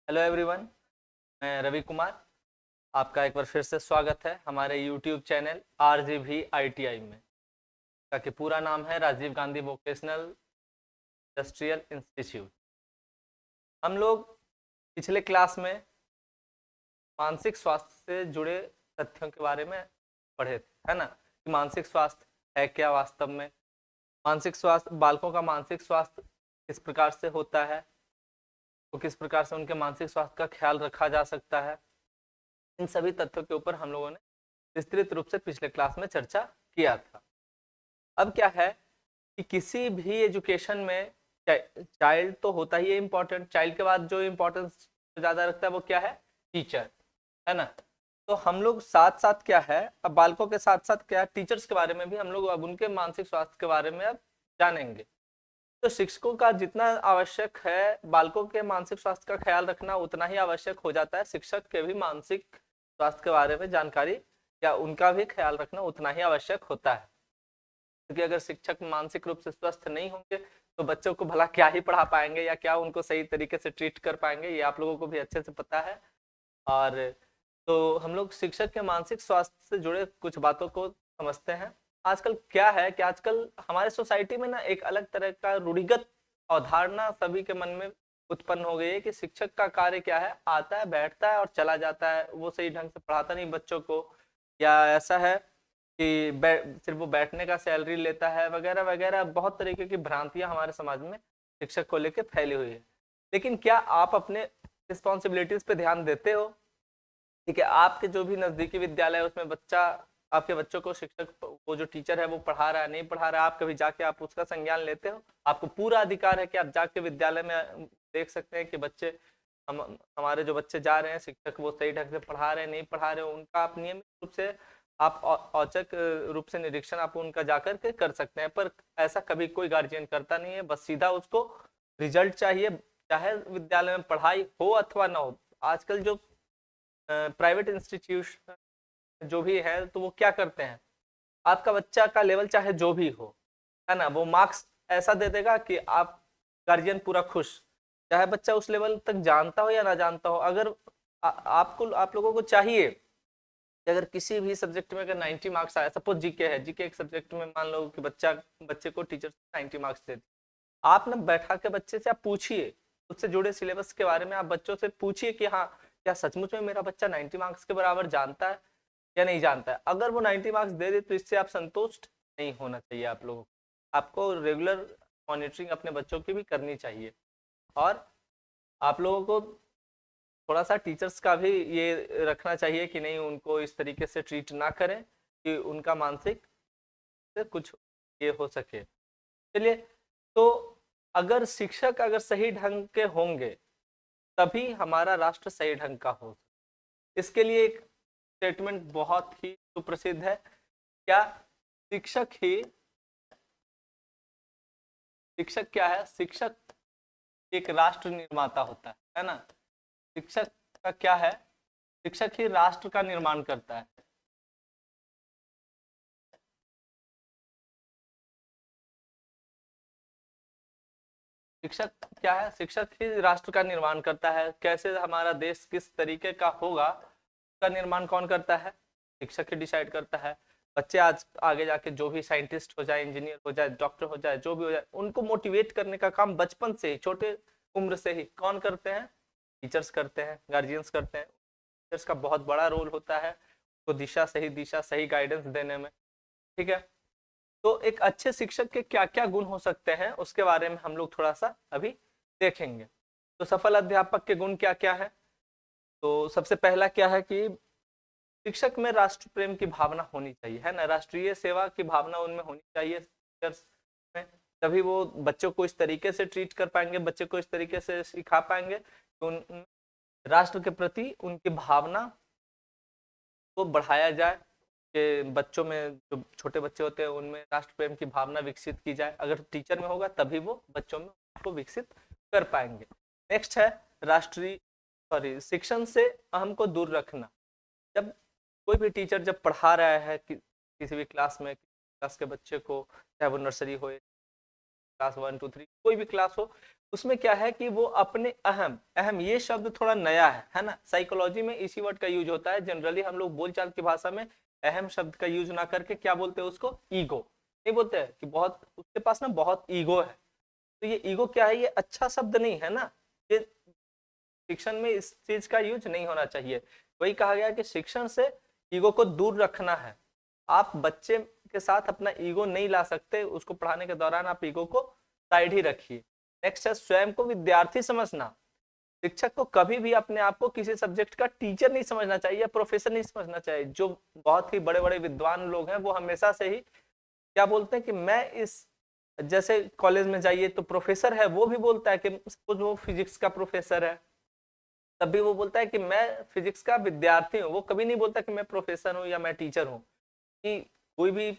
Hello everyone. मैं रवि कुमार। आपका एक बार फिर से स्वागत है हमारे यूट्यूब चैनल RGV ITI में, का पूरा नाम है Rajiv Gandhi vocational industrial institute. हम लोग पिछले क्लास में मानसिक स्वास्थ्य से जुड़े तथ्यों के बारे में पढ़े थे, है ना, कि मानसिक स्वास्थ्य है क्या वास्तव में, मानसिक स्वास्थ्य, बालकों का मानसिक स्वास्थ्य किस प्रकार से होता है, तो किस प्रकार से उनके मानसिक स्वास्थ्य का ख्याल रखा जा सकता है। इन सभी तथ्यों के ऊपर हम लोगों ने विस्तृत रूप से पिछले क्लास में चर्चा किया था। अब क्या है कि किसी भी एजुकेशन में चाइल्ड तो होता ही है इम्पोर्टेंट, चाइल्ड के बाद जो इम्पोर्टेंस ज्यादा रखता है वो क्या है, टीचर, है ना। तो हम लोग साथ साथ क्या है, अब बालकों के साथ साथ क्या है, टीचर्स के बारे में भी हम लोग अब उनके मानसिक स्वास्थ्य के बारे में अब जानेंगे। तो शिक्षकों का जितना आवश्यक है बालकों के मानसिक स्वास्थ्य का ख्याल रखना, उतना ही आवश्यक हो जाता है शिक्षक के भी मानसिक स्वास्थ्य के बारे में जानकारी या उनका भी ख्याल रखना उतना ही आवश्यक होता है। क्योंकि अगर शिक्षक मानसिक रूप से स्वस्थ नहीं होंगे तो बच्चों को भला क्या ही पढ़ा पाएंगे या क्या उनको सही तरीके से ट्रीट कर पाएंगे, ये आप लोगों को भी अच्छे से पता है। और तो हम लोग शिक्षक के मानसिक स्वास्थ्य से जुड़े कुछ बातों को समझते हैं। आजकल क्या है कि आजकल हमारे सोसाइटी में ना एक अलग तरह का रूढ़िगत अवधारणा सभी के मन में उत्पन्न हो गई है कि शिक्षक का कार्य क्या है, आता है बैठता है और चला जाता है, वो सही ढंग से पढ़ाता नहीं बच्चों को, या ऐसा है कि सिर्फ वो बैठने का सैलरी लेता है वगैरह वगैरह। बहुत तरीके की भ्रांतियां हमारे समाज में शिक्षक को लेकर फैली हुई है। लेकिन क्या आप अपने रिस्पॉन्सिबिलिटीज पे ध्यान देते हो? ठीक है, आपके जो भी नजदीकी विद्यालय है उसमें बच्चा, आपके बच्चों को शिक्षक, वो जो टीचर है वो पढ़ा रहा है नहीं पढ़ा रहा है, आप कभी जाके आप उसका संज्ञान लेते हो? आपको पूरा अधिकार है कि आप जाके विद्यालय में देख सकते हैं कि बच्चे, हम हमारे जो बच्चे जा रहे हैं शिक्षक वो सही ढंग से पढ़ा रहे हैं नहीं पढ़ा रहे, उनका आप नियमित रूप से आप औचक रूप से निरीक्षण आप उनका जाकर के कर सकते हैं। पर ऐसा कभी कोई गार्जियन करता नहीं है, बस सीधा उसको रिजल्ट चाहिए, चाहे विद्यालय में पढ़ाई हो अथवा ना हो। आजकल जो प्राइवेट इंस्टीट्यूशन जो भी है तो वो क्या करते हैं, आपका बच्चा का लेवल चाहे जो भी हो, है ना, वो मार्क्स ऐसा दे देगा कि आप गार्जियन पूरा खुश, चाहे बच्चा उस लेवल तक जानता हो या ना जानता हो। अगर आपको, आप लोगों को चाहिए कि अगर किसी भी सब्जेक्ट में अगर 90 मार्क्स आया, सपोज जीके है, जीके एक सब्जेक्ट में मान लो कि बच्चे को टीचर 90 मार्क्स दे, आप ना बैठा के बच्चे से आप पूछिए, उससे जुड़े सिलेबस के बारे में आप बच्चों से पूछिए कि हाँ, क्या सचमुच में मेरा बच्चा 90 मार्क्स के बराबर जानता है या नहीं जानता है। अगर वो 90 मार्क्स दे दे तो इससे आप संतुष्ट नहीं होना चाहिए। आप लोगों को, आपको रेगुलर मॉनिटरिंग अपने बच्चों की भी करनी चाहिए। और आप लोगों को थोड़ा सा टीचर्स का भी ये रखना चाहिए कि नहीं, उनको इस तरीके से ट्रीट ना करें कि उनका मानसिक से कुछ ये हो सके। चलिए, तो अगर शिक्षक अगर सही ढंग के होंगे तभी हमारा राष्ट्र सही ढंग का हो। इसके लिए एक स्टेटमेंट बहुत ही सुप्रसिद्ध है, क्या, शिक्षक ही, शिक्षक क्या है, शिक्षक एक राष्ट्र निर्माता होता है ना। शिक्षक का क्या है, शिक्षक ही राष्ट्र का निर्माण करता है। शिक्षक क्या है, शिक्षक ही राष्ट्र का निर्माण करता है। कैसे हमारा देश किस तरीके का होगा, उसका निर्माण कौन करता है, शिक्षक ही डिसाइड करता है। बच्चे आज आगे जाके जो भी साइंटिस्ट हो जाए, इंजीनियर हो जाए, डॉक्टर हो जाए, जो भी हो जाए, उनको मोटिवेट करने का काम बचपन से ही, छोटे उम्र से ही कौन करते हैं, टीचर्स करते हैं, गार्जियंस करते हैं। टीचर्स का बहुत बड़ा रोल होता है तो दिशा सही गाइडेंस देने में। ठीक है, तो एक अच्छे शिक्षक के क्या क्या गुण हो सकते हैं उसके बारे में हम लोग थोड़ा सा अभी देखेंगे। तो सफल अध्यापक के गुण क्या क्या है? तो सबसे पहला क्या है कि शिक्षक में राष्ट्र प्रेम की भावना होनी चाहिए, है ना, राष्ट्रीय सेवा की भावना उनमें होनी चाहिए टीचर्स में। तभी वो बच्चों को इस तरीके से ट्रीट कर पाएंगे, बच्चे को इस तरीके से सिखा पाएंगे कि उन राष्ट्र के प्रति उनकी भावना को बढ़ाया जाए, कि बच्चों में, जो छोटे बच्चे होते हैं उनमें राष्ट्र प्रेम की भावना विकसित की जाए। अगर टीचर में होगा तभी वो बच्चों में उसको विकसित कर पाएंगे। नेक्स्ट है राष्ट्रीय, सॉरी, शिक्षण से अहम को दूर रखना। जब कोई भी टीचर जब पढ़ा रहा है किसी भी क्लास में, क्लास के बच्चे को, चाहे वो नर्सरी हो क्लास 1 2 3 कोई भी क्लास हो, उसमें क्या है कि वो अपने अहम अहम, ये शब्द थोड़ा नया है ना, साइकोलॉजी में इसी वर्ड का यूज होता है। जनरली हम लोग बोलचाल की भाषा में अहम शब्द का यूज ना करके क्या बोलते हैं उसको, ईगो। नहीं बोलते हैं कि बहुत उसके पास ना बहुत ईगो है। तो ये ईगो क्या है, ये अच्छा शब्द नहीं है ना, ये शिक्षण में इस चीज का यूज नहीं होना चाहिए। वही कहा गया कि शिक्षण से ईगो को दूर रखना है। आप बच्चे के साथ अपना ईगो नहीं ला सकते, उसको पढ़ाने के दौरान आप ईगो को साइड ही रखिए। नेक्स्ट है स्वयं को विद्यार्थी समझना। शिक्षक को कभी भी अपने आप को किसी सब्जेक्ट का टीचर नहीं समझना चाहिए या प्रोफेसर नहीं समझना चाहिए। जो बहुत ही बड़े बड़े विद्वान लोग हैं वो हमेशा से ही क्या बोलते हैं कि मैं इस, जैसे कॉलेज में जाइए तो प्रोफेसर है वो भी बोलता है कि सपोज वो फिजिक्स का प्रोफेसर है, तब भी वो बोलता है कि मैं फिजिक्स का विद्यार्थी हूँ। वो कभी नहीं बोलता कि मैं प्रोफेसर हूँ या मैं टीचर हूँ। कि कोई भी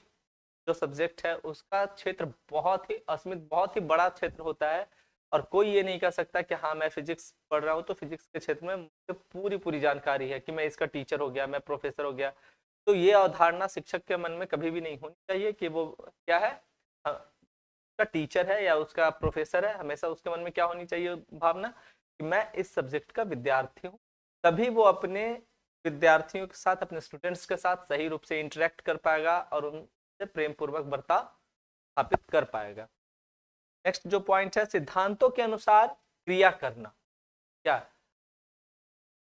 जो सब्जेक्ट है उसका क्षेत्र बहुत ही असीमित, बहुत ही बड़ा क्षेत्र होता है, और कोई ये नहीं कह सकता कि हाँ मैं फिजिक्स पढ़ रहा हूँ तो फिजिक्स के क्षेत्र में मुझे पूरी पूरी जानकारी है कि मैं इसका टीचर हो गया, मैं प्रोफेसर हो गया। तो ये अवधारणा शिक्षक के मन में कभी भी नहीं होनी चाहिए कि वो क्या है, उसका टीचर है या उसका प्रोफेसर है। हमेशा उसके मन में क्या होनी चाहिए भावना, कि मैं इस सब्जेक्ट का विद्यार्थी हूँ। तभी वो अपने विद्यार्थियों के साथ, अपने स्टूडेंट्स के साथ सही रूप से इंटरेक्ट कर पाएगा और उनसे प्रेम पूर्वक बर्ताव स्थापित कर पाएगा। नेक्स्ट जो पॉइंट है, सिद्धांतों के अनुसार क्रिया करना। क्या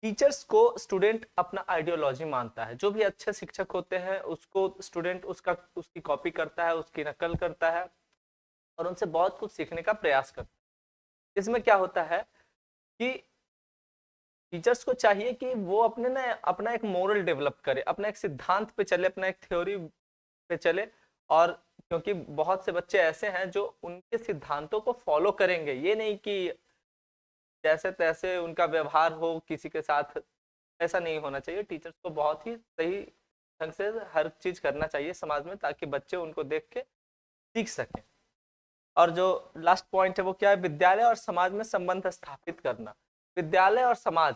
टीचर्स को स्टूडेंट अपना आइडियोलॉजी मानता है। जो भी अच्छे शिक्षक होते हैं उसको स्टूडेंट उसकी कॉपी करता है, उसकी नकल करता है और उनसे बहुत कुछ सीखने का प्रयास करता है। इसमें क्या होता है कि टीचर्स को चाहिए कि वो अपने ना अपना एक मोरल डेवलप करे, अपना एक सिद्धांत पे चले, अपना एक थ्योरी पे चले। और क्योंकि बहुत से बच्चे ऐसे हैं जो उनके सिद्धांतों को फॉलो करेंगे, ये नहीं कि जैसे तैसे उनका व्यवहार हो किसी के साथ, ऐसा नहीं होना चाहिए। टीचर्स को बहुत ही सही ढंग से हर चीज करना चाहिए समाज में, ताकि बच्चे उनको देख के सीख सकें। और जो लास्ट पॉइंट है वो क्या है, विद्यालय और समाज में संबंध स्थापित करना। विद्यालय और समाज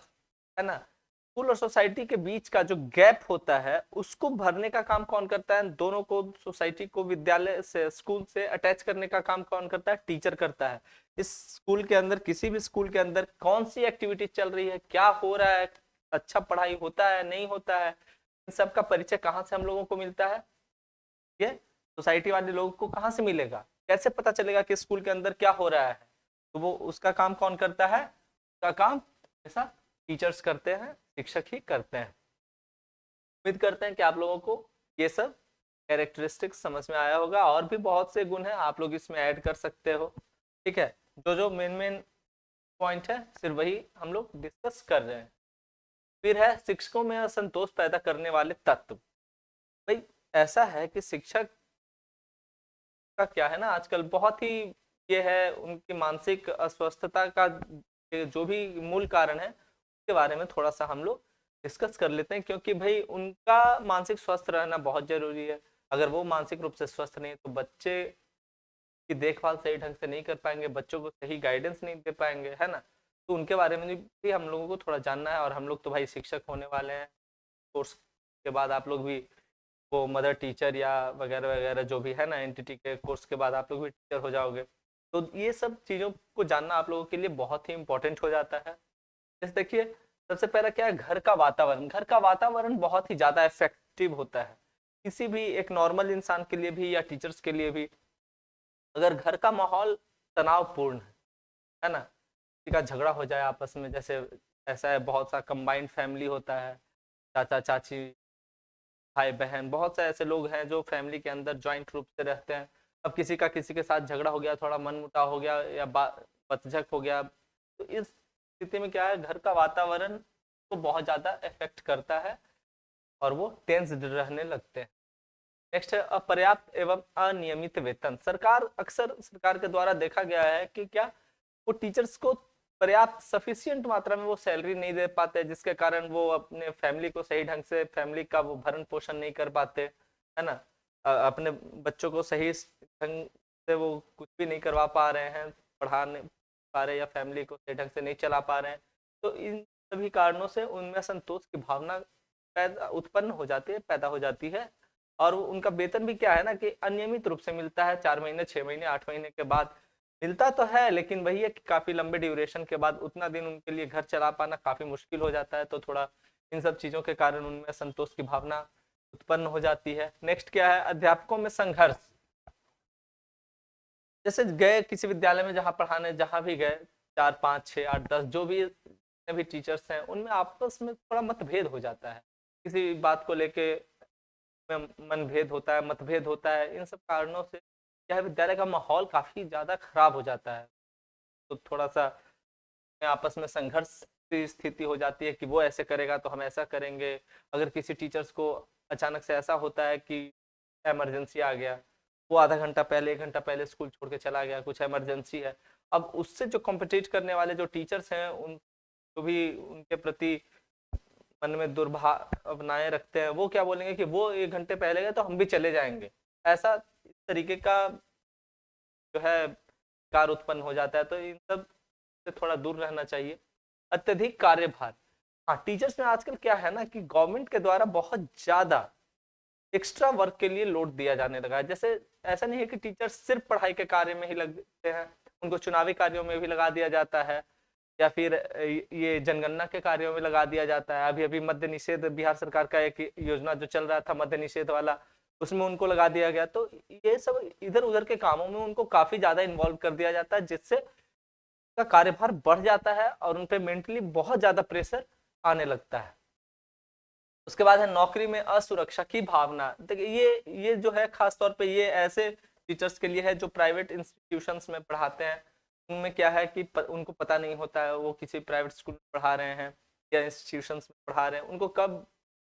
है ना, स्कूल और सोसाइटी के बीच का जो गैप होता है उसको भरने का काम कौन करता है, दोनों को, सोसाइटी को विद्यालय से, स्कूल से अटैच करने का काम कौन करता है, टीचर करता है। इस स्कूल के अंदर, किसी भी स्कूल के अंदर कौन सी एक्टिविटी चल रही है, क्या हो रहा है, अच्छा पढ़ाई होता है नहीं होता है, इन सब का परिचय कहाँ से हम लोगों को मिलता है, ये सोसाइटी वाले लोगों को कहाँ से मिलेगा, कैसे पता चलेगा कि स्कूल के अंदर क्या हो रहा है। तो वो उसका काम कौन करता है, उसका काम ऐसा टीचर्स करते हैं, शिक्षक ही करते हैं। उम्मीद करते हैं कि आप लोगों को ये सब कैरेक्टरिस्टिक्स समझ में आया होगा। और भी बहुत से गुण हैं, आप लोग इसमें ऐड कर सकते हो। ठीक है, जो जो मेन मेन पॉइंट है सिर्फ वही हम लोग डिस्कस कर रहे हैं। फिर है शिक्षकों में असंतोष पैदा करने वाले तत्व। भाई ऐसा है कि शिक्षक का क्या है ना, आजकल बहुत ही ये है, उनकी मानसिक अस्वस्थता का जो भी मूल कारण है उसके बारे में थोड़ा सा हम लोग डिस्कस कर लेते हैं। क्योंकि भाई उनका मानसिक स्वस्थ रहना बहुत जरूरी है। अगर वो मानसिक रूप से स्वस्थ नहीं है तो बच्चे की देखभाल सही ढंग से नहीं कर पाएंगे, बच्चों को सही गाइडेंस नहीं दे पाएंगे, है ना। तो उनके बारे में भी हम लोगों को थोड़ा जानना है। और हम लोग तो भाई शिक्षक होने वाले हैं, कोर्स के बाद आप लोग भी वो मदर टीचर या वगैरह वगैरह जो भी है ना, एनटीटी के कोर्स के बाद आप लोग भी टीचर हो जाओगे। तो ये सब चीज़ों को जानना आप लोगों के लिए बहुत ही इंपॉर्टेंट हो जाता है। जैसे देखिए, सबसे पहला क्या है, घर का वातावरण। घर का वातावरण बहुत ही ज़्यादा इफेक्टिव होता है किसी भी एक नॉर्मल इंसान के लिए भी या टीचर्स के लिए भी। अगर घर का माहौल तनावपूर्ण है ना, किसी का झगड़ा हो जाए आपस में, जैसे ऐसा है बहुत सा कंबाइंड फैमिली होता है, चाचा चाची भाई बहन, बहुत से ऐसे लोग हैं जो फैमिली के अंदर ज्वाइंट रूप से रहते हैं। अब किसी का किसी के साथ झगड़ा हो गया, थोड़ा मनमुटाव हो गया या बतझक हो गया, तो इस स्थिति में क्या है, घर का वातावरण को बहुत ज्यादा इफेक्ट करता है और वो टेंस रहने लगते हैं। नेक्स्ट है अपर्याप्त एवं अनियमित वेतन। सरकार के द्वारा देखा गया है कि क्या वो टीचर्स को पर्याप्त सफिशियंट मात्रा में वो सैलरी नहीं दे पाते, जिसके कारण वो अपने फैमिली को सही ढंग से, फैमिली का वो भरण पोषण नहीं कर पाते, है ना। अपने बच्चों को सही ढंग से वो कुछ भी नहीं करवा पा रहे हैं, पढ़ा नहीं पा रहे या फैमिली को सही ढंग से नहीं चला पा रहे हैं। तो इन सभी कारणों से उनमें असंतोष की भावना पैदा उत्पन्न हो जाती है, पैदा हो जाती है। और उनका वेतन भी क्या है ना कि अनियमित रूप से मिलता है, 4 महीने 6 महीने 8 महीने के बाद मिलता तो है, लेकिन वही है कि काफी लंबे ड्यूरेशन के बाद उतना दिन उनके लिए घर चला पाना काफी मुश्किल हो जाता है, तो थोड़ा इन सब चीजों के कारण उनमें संतोष की भावना उत्पन्न हो जाती है। नेक्स्ट क्या है, अध्यापकों में संघर्ष। जैसे गए किसी विद्यालय में जहाँ पढ़ाने, जहाँ भी गए, 4 5 6 8 10 जो भी टीचर्स हैं, उनमें आपस में थोड़ा मतभेद हो जाता है, किसी बात को लेके में मनभेद होता है, मतभेद होता है। इन सब कारणों से क्या है, विद्यालय का माहौल काफी ज्यादा खराब हो जाता है। तो थोड़ा सा आपस में संघर्ष की स्थिति हो जाती है कि वो ऐसे करेगा तो हम ऐसा करेंगे। अगर किसी टीचर्स को अचानक से ऐसा होता है कि इमरजेंसी आ गया, वो आधा घंटा पहले 1 घंटा पहले स्कूल छोड़ के चला गया, कुछ इमरजेंसी है, अब उससे जो कॉम्पिटिट करने वाले जो टीचर्स हैं, उन जो भी उनके प्रति मन में दुर्भावनाएं रखते हैं, वो क्या बोलेंगे कि वो 1 घंटे पहले गए तो हम भी चले जाएंगे। ऐसा इस तरीके का जो है कार उत्पन्न हो जाता है। तो इन सब से थोड़ा दूर रहना चाहिए। अत्यधिक कार्यभार, हाँ, टीचर्स में आजकल क्या है ना कि गवर्नमेंट के द्वारा बहुत ज्यादा एक्स्ट्रा वर्क के लिए लोड दिया जाने लगा है। जैसे ऐसा नहीं है कि टीचर्स सिर्फ पढ़ाई के कार्य में ही लगते हैं, उनको चुनावी कार्यों में भी लगा दिया जाता है, या फिर ये जनगणना के कार्यों में लगा दिया जाता है। अभी अभी मद्य निषेध, बिहार सरकार का एक योजना जो चल रहा था मद्य निषेध वाला, उसमें उनको लगा दिया गया। तो ये सब इधर उधर के कामों में उनको काफी ज्यादा इन्वॉल्व कर दिया जाता है, जिससे का कार्यभार बढ़ जाता है और उन पे मेंटली बहुत ज्यादा प्रेशर आने लगता है। उसके बाद है नौकरी में असुरक्षा की भावना। देखिए ये जो है खास तौर पे ये ऐसे टीचर्स के लिए है जो प्राइवेट इंस्टीट्यूशंस में पढ़ाते हैं। उनमें क्या है कि उनको पता नहीं होता है वो किसी प्राइवेट स्कूल में पढ़ा रहे हैं या इंस्टीट्यूशंस में पढ़ा रहे हैं, उनको कब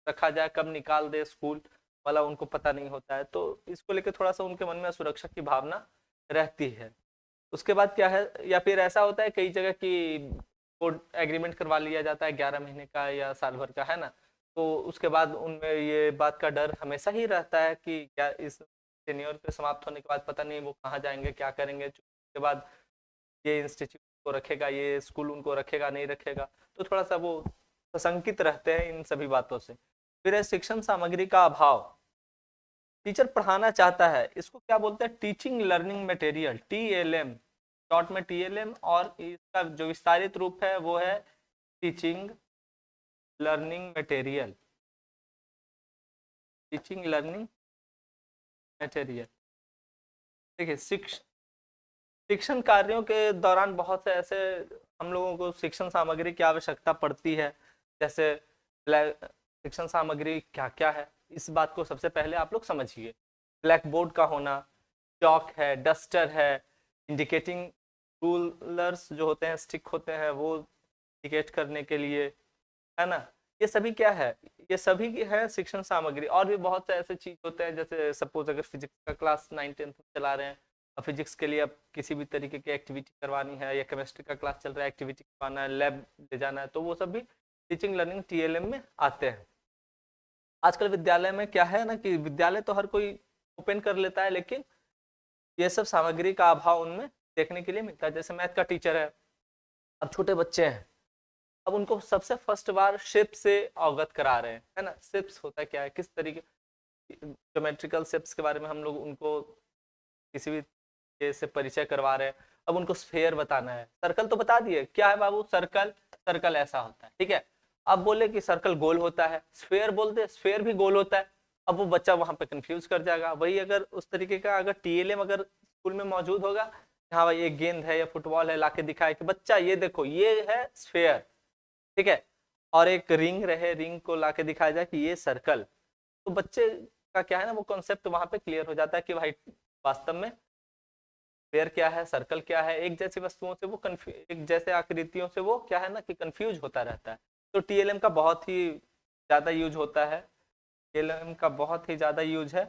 रखा जाए कब निकाल दे स्कूल वाला उनको पता नहीं होता है। तो इसको लेकर थोड़ा सा उनके मन में असुरक्षा की भावना रहती है। उसके बाद क्या है, या फिर ऐसा होता है कई जगह की कोड एग्रीमेंट करवा लिया जाता है 11 महीने का या साल भर का, है ना। तो उसके बाद उनमें ये बात का डर हमेशा ही रहता है कि क्या इस टेन्योर के समाप्त होने के बाद पता नहीं वो कहाँ जाएंगे, क्या करेंगे, उसके बाद ये इंस्टीट्यूट को रखेगा, ये स्कूल उनको रखेगा नहीं रखेगा। तो थोड़ा सा वो सशंकित रहते हैं इन सभी बातों से। फिर है शिक्षण सामग्री का अभाव। टीचर पढ़ाना चाहता है, इसको क्या बोलते हैं, teaching learning material, TLM, short में TLM, और इसका जो विस्तारित रूप है वो है teaching learning material, teaching learning material. देखिए शिक्षण कार्यों के दौरान बहुत से ऐसे हम लोगों को शिक्षण सामग्री की आवश्यकता पड़ती है। जैसे शिक्षण सामग्री क्या क्या है, इस बात को सबसे पहले आप लोग समझिए। ब्लैक बोर्ड का होना, चॉक है, डस्टर है, इंडिकेटिंग रूलर्स जो होते हैं, स्टिक होते हैं वो इंडिकेट करने के लिए, है ना। ये सभी क्या है, ये सभी की है शिक्षण सामग्री। और भी बहुत से ऐसे चीज होते हैं, जैसे सपोज अगर फिजिक्स का क्लास 9 10 में चला रहे हैं और फिजिक्स के लिए अब किसी भी तरीके की एक्टिविटी करवानी है, या केमिस्ट्री का क्लास चल रहा है एक्टिविटी करवाना है, लैब ले जाना है, तो वो सब भी टीचिंग लर्निंग TLM में आते हैं। आजकल विद्यालय में क्या है ना कि विद्यालय तो हर कोई ओपन कर लेता है, लेकिन ये सब सामग्री का अभाव उनमें देखने के लिए मिलता है। जैसे मैथ का टीचर है, अब छोटे बच्चे हैं, अब उनको सबसे फर्स्ट बार शेप से अवगत करा रहे हैं, है ना। शेप्स होता क्या है, किस तरीके ज्योमेट्रिकल शेप्स के बारे में हम लोग उनको किसी भी से परिचय करवा रहे हैं। अब उनको स्फेयर बताना है, सर्कल तो बता दिए क्या है बाबू, सर्कल, सर्कल ऐसा होता है, ठीक है। अब बोले कि सर्कल गोल होता है, स्फेयर बोलते स्फेयर भी गोल होता है। अब वो बच्चा वहां पे कंफ्यूज कर जाएगा। वही अगर उस तरीके का अगर TLM अगर स्कूल में मौजूद होगा, हाँ भाई ये गेंद है या फुटबॉल है, लाके दिखाए कि बच्चा ये देखो ये है स्फेयर, ठीक है, और एक रिंग रहे, रिंग को लाके दिखाया जाए कि ये सर्कल, तो बच्चे का क्या है ना वो कॉन्सेप्ट वहां पे क्लियर हो जाता है कि भाई वास्तव में स्फेयर क्या है, सर्कल क्या है। एक जैसी वस्तुओं से वो एक जैसे आकृतियों से वो क्या है ना कि कंफ्यूज होता रहता है। तो TLM का बहुत ही ज्यादा यूज होता है, TLM का बहुत ही ज्यादा यूज है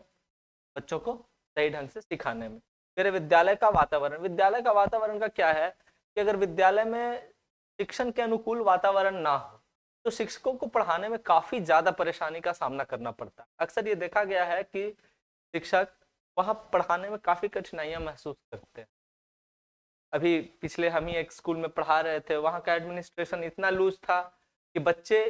बच्चों को सही ढंग से सिखाने में। फिर विद्यालय का वातावरण, विद्यालय का वातावरण का क्या है कि अगर विद्यालय में शिक्षण के अनुकूल वातावरण ना हो तो शिक्षकों को पढ़ाने में काफी ज्यादा परेशानी का सामना करना पड़ता है। अक्सर ये देखा गया है कि शिक्षक वहां पढ़ाने में काफी कठिनाइयां महसूस करते हैं। अभी पिछले हम ही एक स्कूल में पढ़ा रहे थे, वहां का एडमिनिस्ट्रेशन इतना लूज था कि बच्चे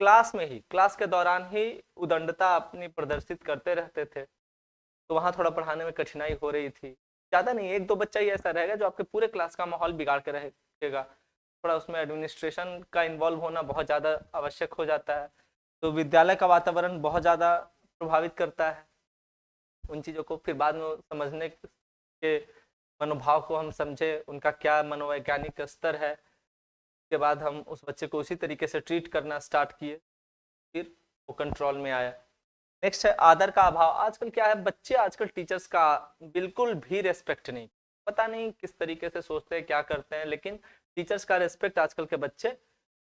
क्लास में ही, क्लास के दौरान ही उदंडता अपनी प्रदर्शित करते रहते थे। तो वहां थोड़ा पढ़ाने में कठिनाई हो रही थी। ज़्यादा नहीं, 1-2 बच्चा ही ऐसा रहेगा जो आपके पूरे क्लास का माहौल बिगाड़ के रहेगा। थोड़ा उसमें एडमिनिस्ट्रेशन का इन्वॉल्व होना बहुत ज़्यादा आवश्यक हो जाता है। तो विद्यालय का वातावरण बहुत ज़्यादा प्रभावित करता है उन चीज़ों को। फिर बाद में समझने के मनोभाव को हम समझे, उनका क्या मनोवैज्ञानिक स्तर है, उसके बाद हम उस बच्चे को उसी तरीके से ट्रीट करना स्टार्ट किए, फिर वो कंट्रोल में आया। नेक्स्ट है आदर का अभाव। आजकल क्या है, बच्चे आजकल टीचर्स का बिल्कुल भी रेस्पेक्ट नहीं, पता नहीं किस तरीके से सोचते हैं, क्या करते हैं, लेकिन टीचर्स का रेस्पेक्ट आजकल के बच्चे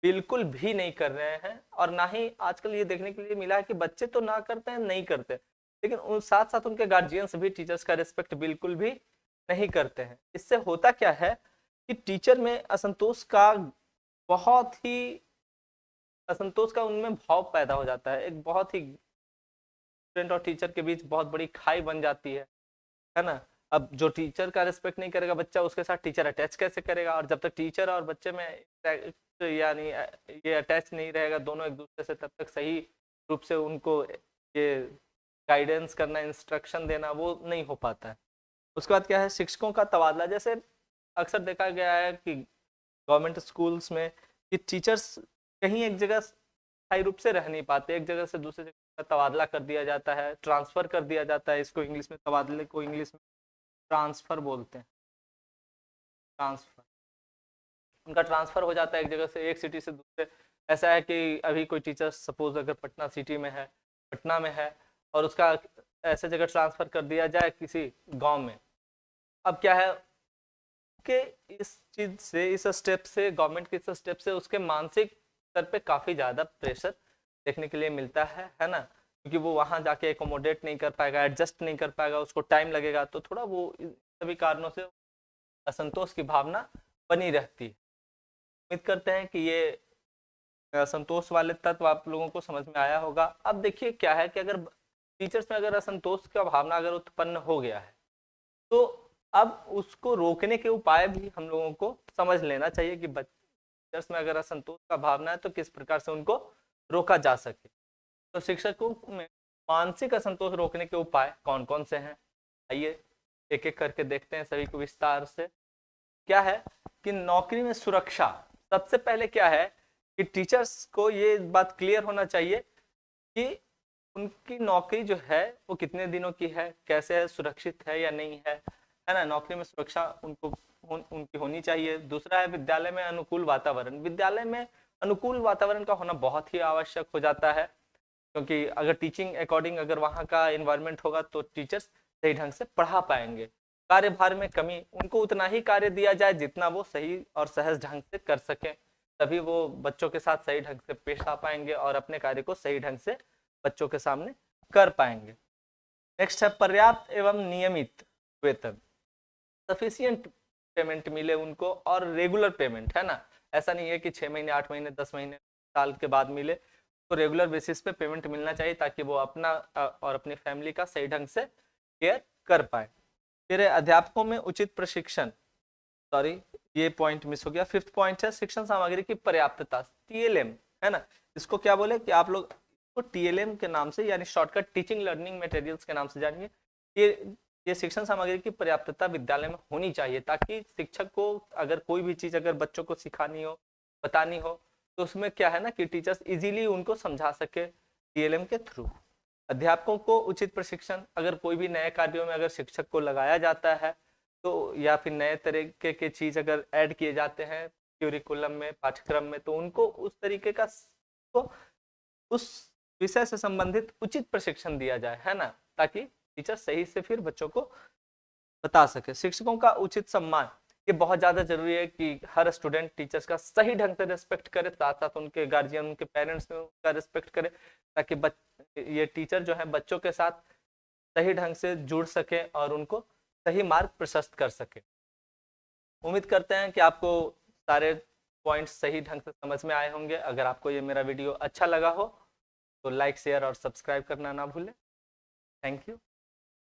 बिल्कुल भी नहीं कर रहे हैं। और ना ही आजकल ये देखने के लिए मिला है कि बच्चे तो ना करते हैं, नहीं करते, लेकिन उन साथ साथ उनके गार्जियंस भी टीचर्स का रेस्पेक्ट बिल्कुल भी नहीं करते हैं। इससे होता क्या है कि टीचर में असंतोष का बहुत ही असंतोष का उनमें भाव पैदा हो जाता है। एक बहुत ही स्टूडेंट और टीचर के बीच बहुत बड़ी खाई बन जाती है ना। अब जो टीचर का रिस्पेक्ट नहीं करेगा बच्चा, उसके साथ टीचर अटैच कैसे करेगा? और जब तक टीचर और बच्चे में यानी ये अटैच नहीं रहेगा दोनों एक दूसरे से, तब तक सही रूप से उनको ये गाइडेंस करना, इंस्ट्रक्शन देना वो नहीं हो पाता है। उसके बाद क्या है, शिक्षकों का तबादला। जैसे अक्सर देखा गया है कि गवर्नमेंट स्कूल्स में कि टीचर्स कहीं एक जगह स्थायी रूप से रह नहीं पाते, एक जगह से दूसरी जगह का तबादला कर दिया जाता है, ट्रांसफर कर दिया जाता है। इसको इंग्लिश में तबादले को इंग्लिश में ट्रांसफर बोलते हैं। ट्रांसफर, उनका ट्रांसफर हो जाता है एक जगह से, एक सिटी से दूसरे। ऐसा है कि अभी कोई टीचर सपोज अगर पटना सिटी में है, पटना में है, और उसका ऐसे जगह ट्रांसफर कर दिया जाए किसी गांव में। अब क्या है कि इस चीज से, इस स्टेप से, गवर्नमेंट के इस स्टेप से उसके मानसिक स्तर पे काफी ज्यादा प्रेशर देखने के लिए मिलता है ना। क्योंकि वो वहां जाके एकोमोडेट नहीं कर पाएगा, एडजस्ट नहीं कर पाएगा, उसको टाइम लगेगा, तो थोड़ा वो सभी कारणों से असंतोष की भावना बनी रहती है। उम्मीद करते हैं कि ये असंतोष वाले तत्व आप लोगों को समझ में आया होगा। अब देखिए क्या है कि अगर टीचर्स में अगर असंतोष का भावना अगर उत्पन्न हो गया है, तो अब उसको रोकने के उपाय भी हम लोगों को समझ लेना चाहिए कि टीचर्स में अगर असंतोष का भावना है तो किस प्रकार से उनको रोका जा सके। तो शिक्षकों में मानसिक असंतोष रोकने के उपाय कौन कौन से हैं, आइए एक एक करके देखते हैं सभी को विस्तार से। क्या है कि नौकरी में सुरक्षा। सबसे पहले क्या है कि टीचर्स को ये बात क्लियर होना चाहिए कि उनकी नौकरी जो है वो कितने दिनों की है, कैसे है, सुरक्षित है या नहीं है ना। नौकरी में सुरक्षा उनको उनकी होनी चाहिए। दूसरा है विद्यालय में अनुकूल वातावरण। विद्यालय में अनुकूल वातावरण का होना बहुत ही आवश्यक हो जाता है, क्योंकि अगर टीचिंग अकॉर्डिंग अगर वहाँ का एनवायरनमेंट होगा तो टीचर्स सही ढंग से पढ़ा पाएंगे। कार्यभार में कमी, उनको उतना ही कार्य दिया जाए जितना वो सही और सहज ढंग से कर सकें, तभी वो बच्चों के साथ सही ढंग से पेश आ पाएंगे और अपने कार्य को सही ढंग से बच्चों के सामने कर पाएंगे। नेक्स्ट है पर्याप्त एवं नियमित वेतन। सफिशियंट पेमेंट मिले उनको और रेगुलर पेमेंट, है ना। ऐसा नहीं है कि 6 महीने, 8 महीने, 10 महीने, साल के बाद मिले, तो रेगुलर बेसिस पे पेमेंट मिलना चाहिए ताकि वो अपना और अपनी फैमिली का सही ढंग से केयर कर पाए। फिर अध्यापकों में उचित प्रशिक्षण, सॉरी ये पॉइंट मिस हो गया। 5th पॉइंट है शिक्षण सामग्री की पर्याप्तता, टीएलएम, है ना। इसको क्या बोले कि आप लोग तो टीएलएम के नाम से यानी शॉर्टकट टीचिंग लर्निंग मटेरियल्स के नाम से जानिए। ये शिक्षण सामग्री की पर्याप्तता विद्यालय में होनी चाहिए, ताकि शिक्षक को अगर कोई भी चीज अगर बच्चों को सिखानी हो, बतानी हो, तो उसमें क्या है ना कि टीचर्स इजीली उनको समझा सके टीएलएम के थ्रू। अध्यापकों को उचित प्रशिक्षण, अगर कोई भी नए कार्यों में अगर शिक्षक को लगाया जाता है तो, या फिर नए तरीके के चीज अगर ऐड किए जाते हैं क्यूरिकुलम में, पाठ्यक्रम में, तो उनको उस तरीके का तो उस विषय से संबंधित उचित प्रशिक्षण दिया जाए, है ना, ताकि टीचर सही से फिर बच्चों को बता सके। शिक्षकों का उचित सम्मान, ये बहुत ज्यादा जरूरी है कि हर स्टूडेंट टीचर्स का सही ढंग से रिस्पेक्ट करे, साथ साथ उनके गार्जियन, उनके पेरेंट्स में उनका रिस्पेक्ट करे, ताकि ये टीचर जो है बच्चों के साथ सही ढंग से जुड़ सके और उनको सही मार्ग प्रशस्त कर सके। उम्मीद करते हैं कि आपको सारे पॉइंट्स सही ढंग से समझ में आए होंगे। अगर आपको ये मेरा वीडियो अच्छा लगा हो तो लाइक, शेयर और सब्सक्राइब करना ना भूलें। Thank you.